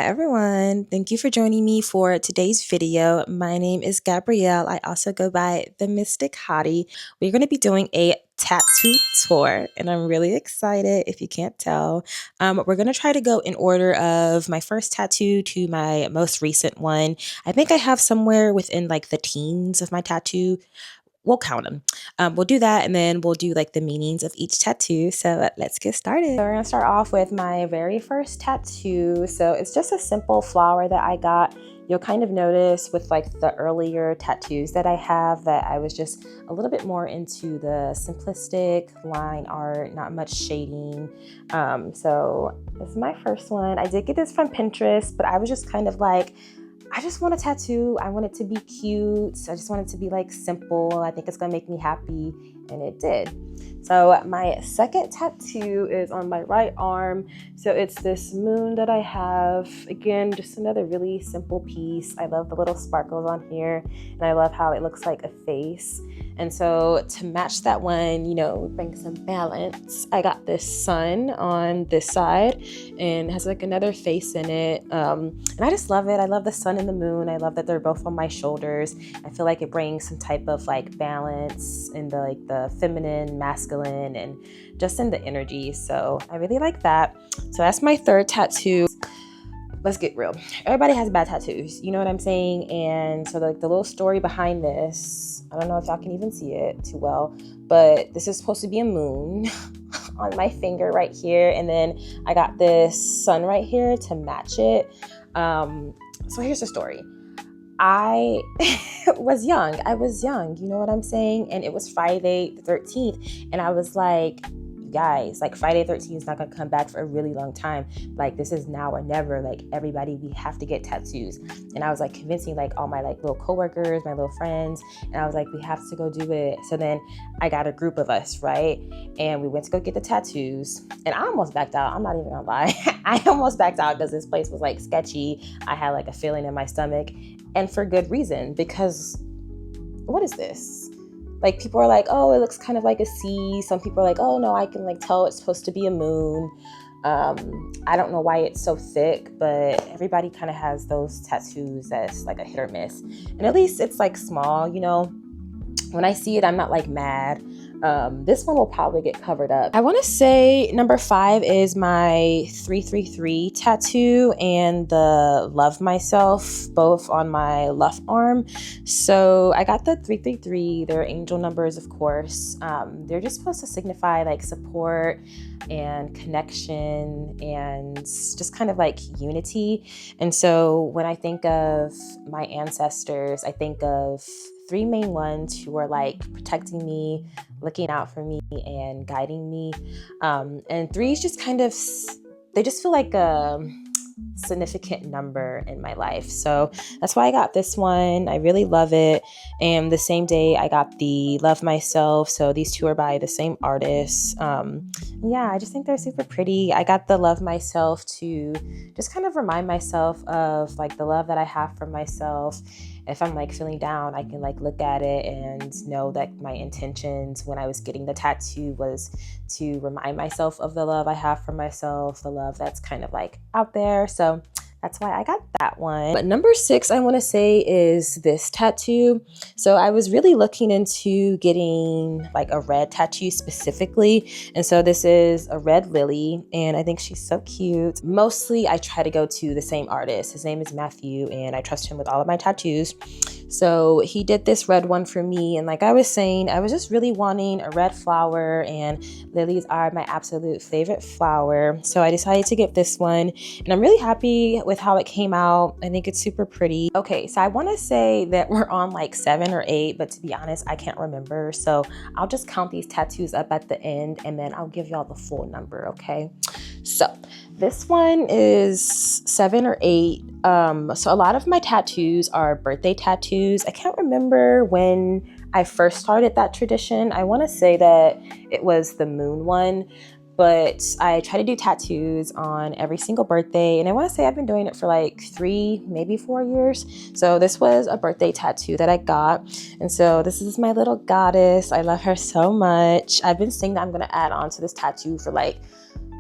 everyone. Thank you for joining me for today's video. My name is Gabrielle. I also go by the Mystic Hottie. We're going to be doing a tattoo tour and I'm really excited if you can't tell. We're going to try to go in order of my first tattoo to my most recent one. I think I have somewhere within like the teens of my tattoo. We'll count them. We'll do that and then we'll do like the meanings of each tattoo. So let's get started. So we're gonna start off with my very first tattoo. So it's just a simple flower that I got. You'll kind of notice with like the earlier tattoos that I have that I was just a little bit more into the simplistic line art, not much shading. So this is my first one. I did get this from Pinterest, but I was just kind of like, I just want a tattoo. I want it to be cute. I just want it to be like simple. I think it's gonna make me happy, and it did. So my second tattoo is on my right arm. So it's this moon that I have. Again, just another really simple piece. I love the little sparkles on here, and I love how it looks like a face. And so to match that one, you know, bring some balance, I got this sun on this side and it has like another face in it. And I just love it. I love the sun and the moon. I love that they're both on my shoulders. I feel like it brings some type of like balance in the like the feminine, masculine, and just in the energy. So I really like that. So that's my third tattoo. Let's get real. Everybody has bad tattoos, you know what I'm saying? And so like the little story behind this, I don't know if y'all can even see it too well, but this is supposed to be a moon on my finger right here. And then I got this sun right here to match it. So here's the story. I was young, you know what I'm saying? And it was Friday the 13th. And I was like, guys, like Friday 13th is not gonna come back for a really long time. Like this is now or never. Like everybody, we have to get tattoos. And I was like convincing like all my like little coworkers, my little friends, and I was like, we have to go do it. So then I got a group of us, right? And we went to go get the tattoos. And I almost backed out. I'm not even gonna lie. I almost backed out because this place was like sketchy. I had like a feeling in my stomach, and for good reason, because what is this? Like people are like, oh, it looks kind of like a C. Some people are like, oh no, I can like tell it's supposed to be a moon. I don't know why it's so thick, but everybody kind of has those tattoos that's like a hit or miss. And at least it's like small, you know. When I see it, I'm not like mad. This one will probably get covered up. I want to say number 5 is my 333 tattoo and the love myself, both on my left arm. So I got the 333. They're angel numbers, of course. They're just supposed to signify like support and connection and just kind of like unity. And so when I think of my ancestors, I think of 3 main ones who are like protecting me, looking out for me, and guiding me. And 3 is just kind of, they just feel like a significant number in my life. So that's why I got this one. I really love it. And the same day I got the Love Myself. So these two are by the same artist. Yeah, I just think they're super pretty. I got the Love Myself to just kind of remind myself of like the love that I have for myself. If I'm like feeling down, I can like look at it and know that my intentions when I was getting the tattoo was to remind myself of the love I have for myself, the love that's kind of like out there. So that's why I got that one. But number 6, I want to say, is this tattoo. So I was really looking into getting like a red tattoo specifically. And so this is a red lily, and I think she's so cute. Mostly I try to go to the same artist. His name is Matthew, and I trust him with all of my tattoos. So he did this red one for me. And like I was saying, I was just really wanting a red flower, and lilies are my absolute favorite flower. So I decided to get this one, and I'm really happy with how it came out. I think it's super pretty. Okay, so I want to say that we're on like 7 or 8, but to be honest, I can't remember. So I'll just count these tattoos up at the end, and then I'll give y'all the full number, okay? So this one is 7 or 8. So a lot of my tattoos are birthday tattoos. I can't remember when I first started that tradition. I want to say that it was the moon one, but I try to do tattoos on every single birthday. And I want to say I've been doing it for like 3, maybe 4 years. So this was a birthday tattoo that I got. And so this is my little goddess. I love her so much. I've been saying that I'm going to add on to this tattoo for like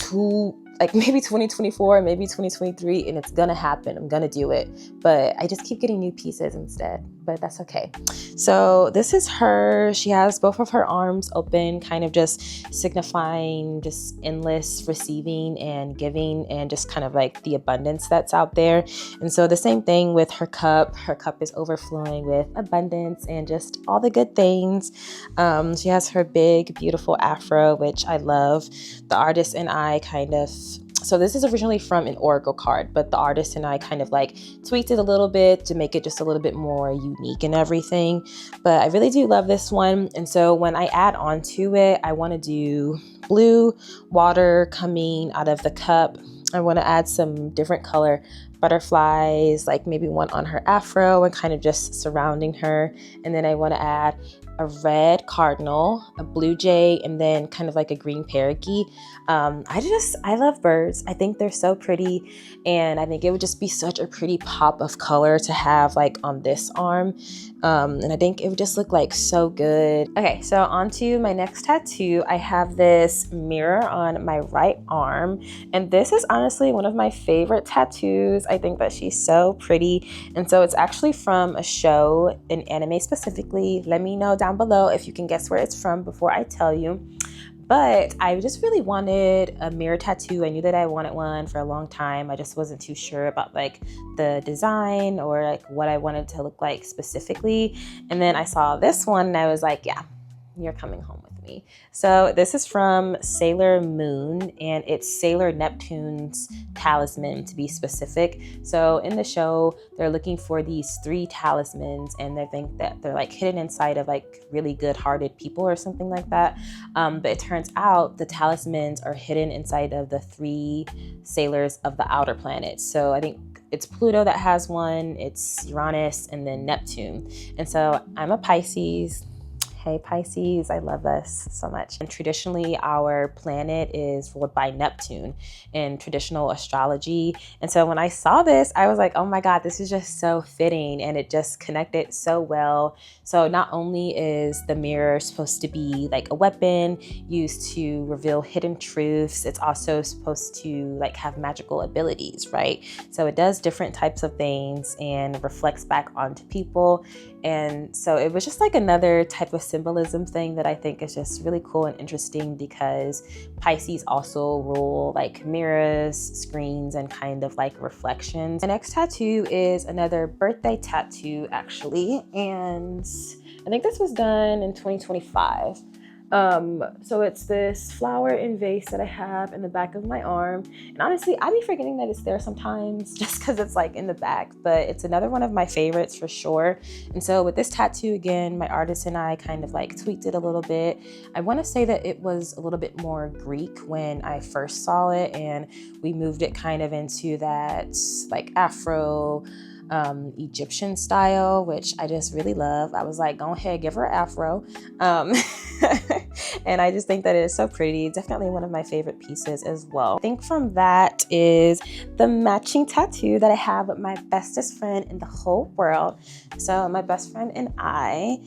2 like maybe 2024, maybe 2023, and it's gonna happen. I'm gonna do it, but I just keep getting new pieces instead, but that's okay. So this is her. She has both of her arms open, kind of just signifying just endless receiving and giving, and just kind of like the abundance that's out there. And so the same thing with her cup. Her cup is overflowing with abundance and just all the good things. She has her big, beautiful afro, which I love. The artist and I kind of, so this is originally from an Oracle card, but the artist and I kind of like tweaked it a little bit to make it just a little bit more unique and everything. But I really do love this one. And so when I add on to it, I want to do blue water coming out of the cup. I want to add some different color butterflies, like maybe one on her afro and kind of just surrounding her. And then I want to add a red cardinal, a blue jay, and then kind of like a green parakeet. I love birds. I think they're so pretty, and I think it would just be such a pretty pop of color to have like on this arm. And I think it would just look like so good. Okay, so on to my next tattoo. I have this mirror on my right arm, and this is honestly one of my favorite tattoos. I think that she's so pretty, and so it's actually from a show, an anime specifically. Let me know down below if you can guess where it's from before I tell you. But I just really wanted a mirror tattoo. I knew that I wanted one for a long time. I just wasn't too sure about like the design or like what I wanted to look like specifically. And then I saw this one and I was like, yeah, you're coming home with me. So this is from Sailor Moon, and it's Sailor Neptune's talisman, to be specific. So in the show, they're looking for these 3 talismans, and they think that they're like hidden inside of like really good-hearted people or something like that. But it turns out the talismans are hidden inside of the 3 sailors of the outer planets. So I think it's Pluto that has one, it's Uranus, and then Neptune. And so I'm a Pisces. Hey Pisces, I love us so much. And traditionally, our planet is ruled by Neptune in traditional astrology. And so when I saw this, I was like, oh my God, this is just so fitting, and it just connected so well. So not only is the mirror supposed to be like a weapon used to reveal hidden truths, it's also supposed to like have magical abilities, right? So it does different types of things and reflects back onto people. And so it was just like another type of symbolism thing that I think is just really cool and interesting, because Pisces also rule like mirrors, screens, and kind of like reflections. My next tattoo is another birthday tattoo actually, and I think this was done in 2025. So it's this flower and vase that I have in the back of my arm. And honestly, I be forgetting that it's there sometimes just because it's like in the back, but it's another one of my favorites for sure. And so with this tattoo, again, my artist and I kind of like tweaked it a little bit. I want to say that it was a little bit more Greek when I first saw it, and we moved it kind of into that like Afro, Egyptian style, which I just really love. I was like, go ahead, give her an afro. And I just think that it is so pretty. Definitely one of my favorite pieces as well. I think from that is the matching tattoo that I have with my bestest friend in the whole world. So my best friend and I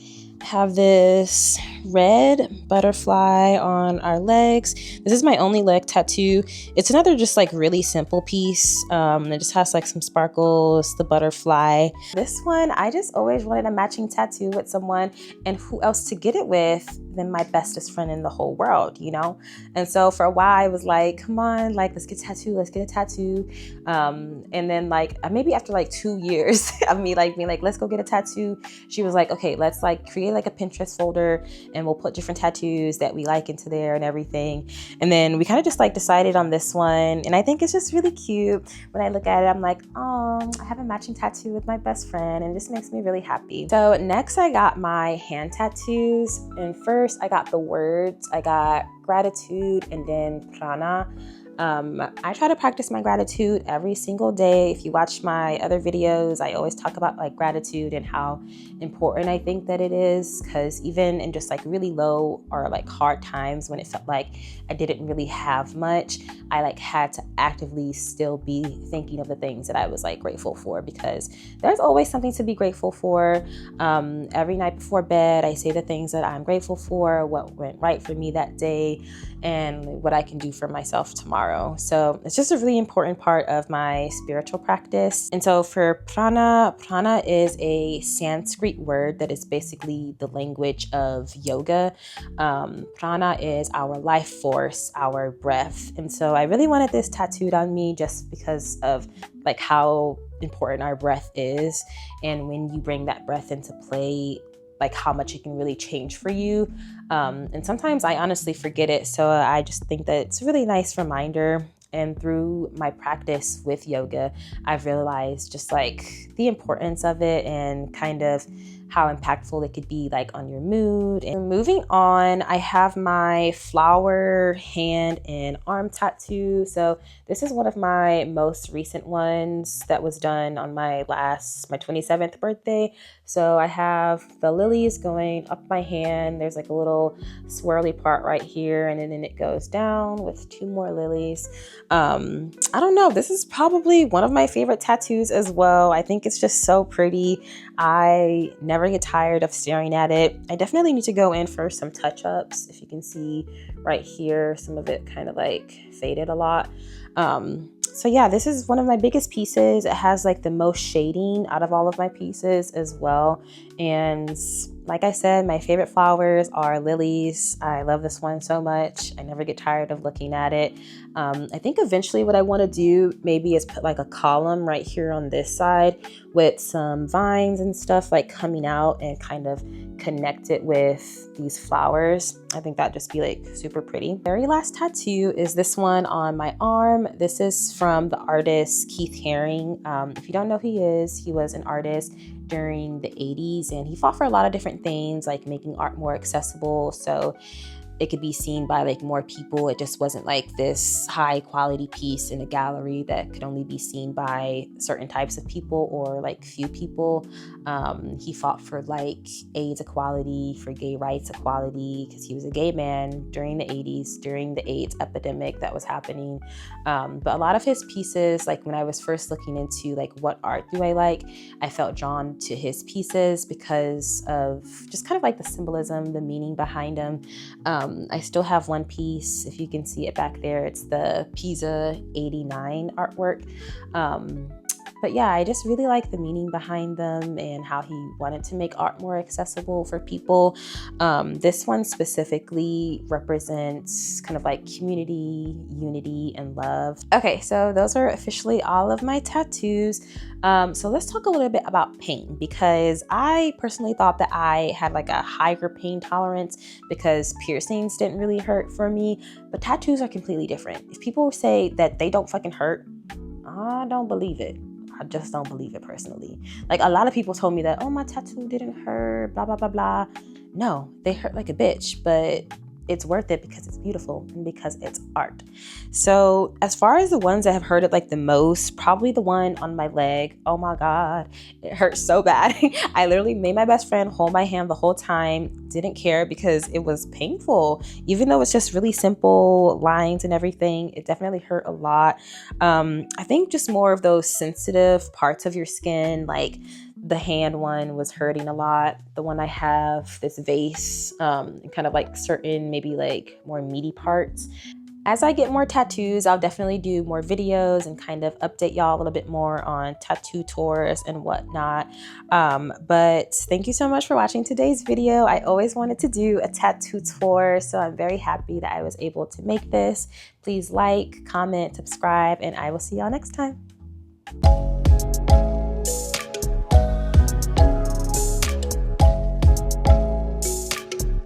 have this red butterfly on our legs. This is my only leg tattoo. It's another just like really simple piece. It just has like some sparkles, the butterfly. This one, I just always wanted a matching tattoo with someone, and who else to get it with than my bestest friend in the whole world, you know? And so for a while I was like, come on, like let's get a tattoo. And then like maybe after like 2 years of me like being like, let's go get a tattoo, she was like, okay, let's like create like a Pinterest folder and we'll put different tattoos that we like into there and everything. And then we kind of just like decided on this one, and I think it's just really cute. When I look at it, I'm like, oh, I have a matching tattoo with my best friend, and it just makes me really happy. So next I got my hand tattoos, and first I got the words. I got gratitude and then prana. I try to practice my gratitude every single day. If you watch my other videos, I always talk about like gratitude and how important I think that it is, because even in just like really low or like hard times when it felt like I didn't really have much, I like had to actively still be thinking of the things that I was like grateful for, because there's always something to be grateful for. Every night before bed, I say the things that I'm grateful for, what went right for me that day, and what I can do for myself tomorrow. tomorrow. So it's just a really important part of my spiritual practice. And so for prana is a Sanskrit word that is basically the language of yoga. Prana is our life force, our breath. And so I really wanted this tattooed on me just because of like how important our breath is. And when you bring that breath into play, like how much it can really change for you. And sometimes I honestly forget it. So I just think that it's a really nice reminder. And through my practice with yoga, I've realized just like the importance of it and kind of how impactful it could be like on your mood. And moving on, I have my flower hand and arm tattoo. So this is one of my most recent ones that was done on my 27th birthday. So I have the lilies going up my hand. There's like a little swirly part right here, and then it goes down with 2 more lilies. I don't know, this is probably one of my favorite tattoos as well. I think it's just so pretty. I never get tired of staring at it. I definitely need to go in for some touch-ups. If you can see right here, some of it kind of like faded a lot. So yeah, this is one of my biggest pieces. It has like the most shading out of all of my pieces as well. And like I said, my favorite flowers are lilies. I love this one so much. I never get tired of looking at it. I think eventually what I want to do maybe is put like a column right here on this side with some vines and stuff like coming out and kind of connect it with these flowers. I think that'd just be like super pretty. Very last tattoo is this one on my arm. This is from the artist Keith Haring. If you don't know who he is, he was an artist during the 80s and he fought for a lot of different things like making art more accessible so it could be seen by like more people. It just wasn't like this high quality piece in a gallery that could only be seen by certain types of people or like few people. He fought for like AIDS equality, for gay rights equality, because he was a gay man during the 80s, during the AIDS epidemic that was happening. But a lot of his pieces, like when I was first looking into like what art do I like, I felt drawn to his pieces because of just kind of like the symbolism, the meaning behind them. I still have one piece, if you can see it back there, it's the Pisa 89 artwork. But yeah, I just really like the meaning behind them and how he wanted to make art more accessible for people. This one specifically represents kind of like community, unity, and love. Okay, so those are officially all of my tattoos. So let's talk a little bit about pain, because I personally thought that I had like a higher pain tolerance because piercings didn't really hurt for me, but tattoos are completely different. If people say that they don't fucking hurt, I don't believe it. I just don't believe it personally. Like a lot of people told me that, oh, my tattoo didn't hurt, blah, blah, blah, blah. No, they hurt like a bitch, but it's worth it because it's beautiful and because it's art. So as far as the ones that have hurt it like the most, probably the one on my leg. Oh my God, it hurts so bad. I literally made my best friend hold my hand the whole time, didn't care because it was painful. Even though it's just really simple lines and everything, it definitely hurt a lot. I think just more of those sensitive parts of your skin, like the hand one was hurting a lot. The one I have, this vase, kind of like certain maybe like more meaty parts. As I get more tattoos, I'll definitely do more videos and kind of update y'all a little bit more on tattoo tours and whatnot. But thank you so much for watching today's video. I always wanted to do a tattoo tour, so I'm very happy that I was able to make this. Please like, comment, subscribe, and I will see y'all next time.